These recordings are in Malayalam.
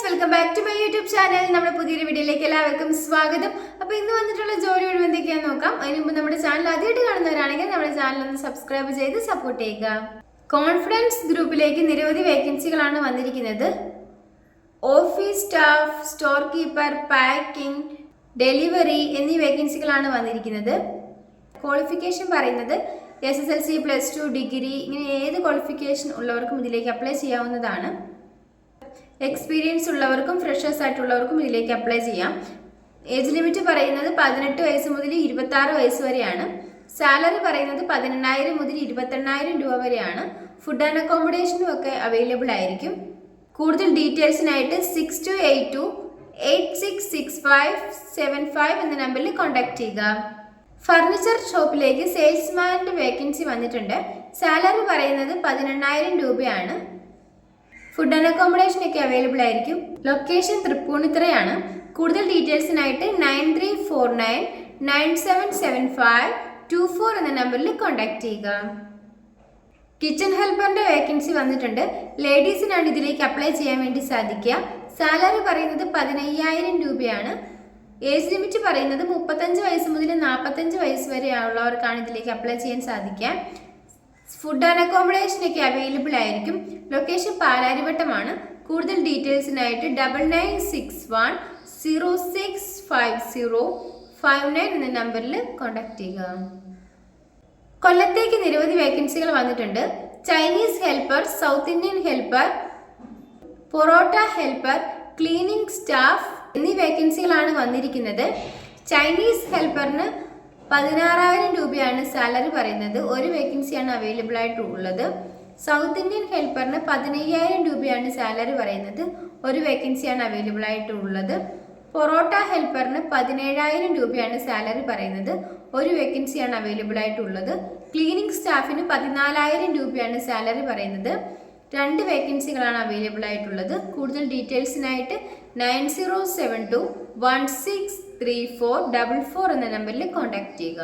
Welcome back to my YouTube channel. നമ്മുടെ പുതിയൊരു വീഡിയോയിലേക്ക് എല്ലാവർക്കും സ്വാഗതം. അപ്പോൾ ഇന്ന് വന്നിട്ടുള്ള ജോലി ഒഴിവ് എന്തൊക്കെയാണെന്ന് നോക്കാം. അതിന് മുമ്പ് നമ്മുടെ ചാനൽ ആദ്യമായിട്ട് കാണുന്നവരാണെങ്കിൽ നമ്മുടെ ചാനൽ ഒന്ന് സബ്സ്ക്രൈബ് ചെയ്ത് സപ്പോർട്ട് ചെയ്യുക. കോൺഫിഡൻസ് ഗ്രൂപ്പിലേക്ക് നിരവധി വേക്കൻസികളാണ് വന്നിരിക്കുന്നത്. Office staff, store keeper, packing, delivery എന്നീ വേക്കൻസികളാണ് വന്നിരിക്കുന്നത്. ക്വാളിഫിക്കേഷൻ പറയുന്നത് SSLC, +2, ഡിഗ്രി ഇങ്ങനെ ഏത് ക്വാളിഫിക്കേഷൻ ഉള്ളവർക്കും ഇതിലേക്ക് അപ്ലൈ ചെയ്യാവുന്നതാണ്. എക്സ്പീരിയൻസ് ഉള്ളവർക്കും ഫ്രഷേഴ്സ് ആയിട്ടുള്ളവർക്കും ഇതിലേക്ക് അപ്ലൈ ചെയ്യാം. ഏജ് ലിമിറ്റ് പറയുന്നത് 18 വയസ്സ് മുതൽ 26 വയസ്സ് വരെയാണ്. സാലറി പറയുന്നത് 18,000 മുതൽ 28,000 രൂപ വരെയാണ്. ഫുഡ് ആൻഡ് അക്കോമഡേഷനും ഒക്കെ അവൈലബിൾ ആയിരിക്കും. കൂടുതൽ ഡീറ്റെയിൽസിനായിട്ട് 6282866575 എന്ന നമ്പറിൽ കോൺടാക്ട് ചെയ്യുക. ഫർണിച്ചർ ഷോപ്പിലേക്ക് സെയിൽസ്മാൻ്റെ വേക്കൻസി വന്നിട്ടുണ്ട്. സാലറി പറയുന്നത് 18,000 രൂപയാണ്. ഫുഡ് ആൻഡ് അക്കോമഡേഷൻ ഒക്കെ അവൈലബിൾ ആയിരിക്കും. ലൊക്കേഷൻ തൃപ്പൂണിത്തുറയാണ്. കൂടുതൽ ഡീറ്റെയിൽസിനായിട്ട് 9349977524 എന്ന നമ്പറിൽ കോൺടാക്ട് ചെയ്യുക. കിച്ചൺ ഹെൽപ്പറിന്റെ വേക്കൻസി വന്നിട്ടുണ്ട്. ലേഡീസിനാണ് ഇതിലേക്ക് അപ്ലൈ ചെയ്യാൻ വേണ്ടി സാധിക്കുക. സാലറി പറയുന്നത് 15,000 രൂപയാണ്. ഏജ് ലിമിറ്റ് പറയുന്നത് 35 വയസ്സ് മുതൽ 45 വയസ്സ് വരെ ഉള്ളവർക്കാണ് ഇതിലേക്ക് അപ്ലൈ ചെയ്യാൻ സാധിക്കുക. ഫുഡ് ആൻഡ് അക്കോമഡേഷൻ ഒക്കെ അവൈലബിൾ ആയിരിക്കും. ലൊക്കേഷൻ പാലാരിവട്ടമാണ്. കൂടുതൽ ഡീറ്റെയിൽസിനായിട്ട് 9961065059 എന്ന നമ്പറിൽ കോൺടാക്ട് ചെയ്യുക. കൊല്ലത്തേക്ക് നിരവധി വേക്കൻസികൾ വന്നിട്ടുണ്ട്. Chinese helper, south Indian helper, parotta helper, cleaning staff എന്നീ വേക്കൻസികളാണ് വന്നിരിക്കുന്നത്. ചൈനീസ് ഹെൽപ്പറിന് 16,000 രൂപയാണ് സാലറി പറയുന്നത്. ഒരു വേക്കൻസിയാണ് അവൈലബിൾ ആയിട്ടുള്ളത്. സൗത്ത് ഇന്ത്യൻ ഹെൽപ്പറിന് 15,000 രൂപയാണ് സാലറി പറയുന്നത്. ഒരു വേക്കൻസിയാണ് അവൈലബിൾ ആയിട്ടുള്ളത്. പൊറോട്ട ഹെൽപ്പറിന് 17,000 രൂപയാണ് സാലറി പറയുന്നത്. ഒരു വേക്കൻസിയാണ് അവൈലബിൾ ആയിട്ടുള്ളത്. ക്ലീനിങ് സ്റ്റാഫിന് 14,000 രൂപയാണ് സാലറി പറയുന്നത്. 2 വേക്കൻസികളാണ് അവൈലബിൾ ആയിട്ടുള്ളത്. കൂടുതൽ ഡീറ്റെയിൽസിനായിട്ട് 9072163444 എന്ന നമ്പറിൽ കോൺടാക്ട് ചെയ്യുക.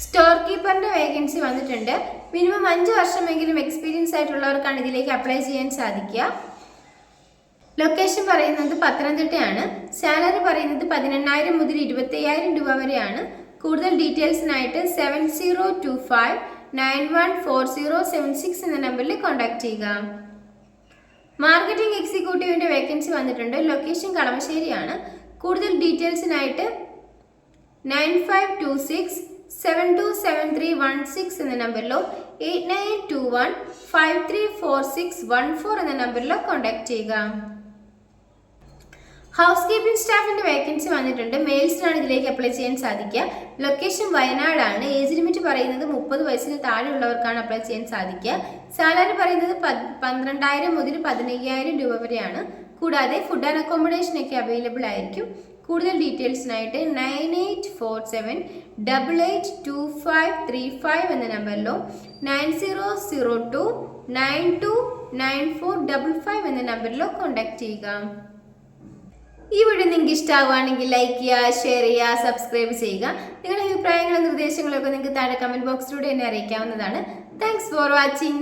സ്റ്റോർ കീപ്പറിന്റെ വേക്കൻസി വന്നിട്ടുണ്ട്. മിനിമം 5 വർഷമെങ്കിലും എക്സ്പീരിയൻസ് ആയിട്ടുള്ളവർക്കാണ് ഇതിലേക്ക് അപ്ലൈ ചെയ്യാൻ സാധിക്കുക. ലൊക്കേഷൻ പറയുന്നത് പത്തനംതിട്ടയാണ്. സാലറി പറയുന്നത് 18,000 മുതൽ 25,000 രൂപ വരെയാണ്. കൂടുതൽ ഡീറ്റെയിൽസിനായിട്ട് 7025914076 എന്ന നമ്പറിൽ കോൺടാക്ട് ചെയ്യുക. മാർക്കറ്റിംഗ് എക്സിക്യൂട്ടീവിന്റെ വേക്കൻസി വന്നിട്ടുണ്ട്. ലൊക്കേഷൻ കളമശ്ശേരിയാണ്. കൂടുതൽ ഡീറ്റെയിൽസിനായിട്ട് 9526727316 എന്ന നമ്പറിലോ 8921534614 എന്ന നമ്പറിലോ കോൺടാക്ട് ചെയ്യുക. ഹൗസ് കീപ്പിംഗ് സ്റ്റാഫിന്റെ വേക്കൻസി വന്നിട്ടുണ്ട്. മെയിൽസിനാണ് ഇതിലേക്ക് അപ്ലൈ ചെയ്യാൻ സാധിക്കുക. ലൊക്കേഷൻ വയനാടാണ്. ഏജ് ലിമിറ്റ് പറയുന്നത് 30 വയസ്സിന് താഴെയുള്ളവർക്കാണ് അപ്ലൈ ചെയ്യാൻ സാധിക്കുക. സാലറി പറയുന്നത് 12,000 മുതൽ 15,000 രൂപ വരെയാണ്. കൂടാതെ ഫുഡ് ആൻഡ് അക്കോമഡേഷൻ ഒക്കെ അവൈലബിൾ ആയിരിക്കും. കൂടുതൽ ഡീറ്റെയിൽസിനായിട്ട് 9847882535 എന്ന നമ്പറിലോ 9002929455 എന്ന നമ്പറിലോ കോൺടാക്ട് ചെയ്യുക. ഈ വീഡിയോ നിങ്ങൾക്ക് ഇഷ്ടമാവുകയാണെങ്കിൽ ലൈക്ക് ചെയ്യുക, ഷെയർ ചെയ്യുക, സബ്സ്ക്രൈബ് ചെയ്യുക. നിങ്ങളുടെ അഭിപ്രായങ്ങളും നിർദ്ദേശങ്ങളും ഒക്കെ നിങ്ങൾക്ക് താഴെ കമന്റ് ബോക്സിലൂടെ എന്നെ അറിയിക്കാവുന്നതാണ്. Thanks for watching.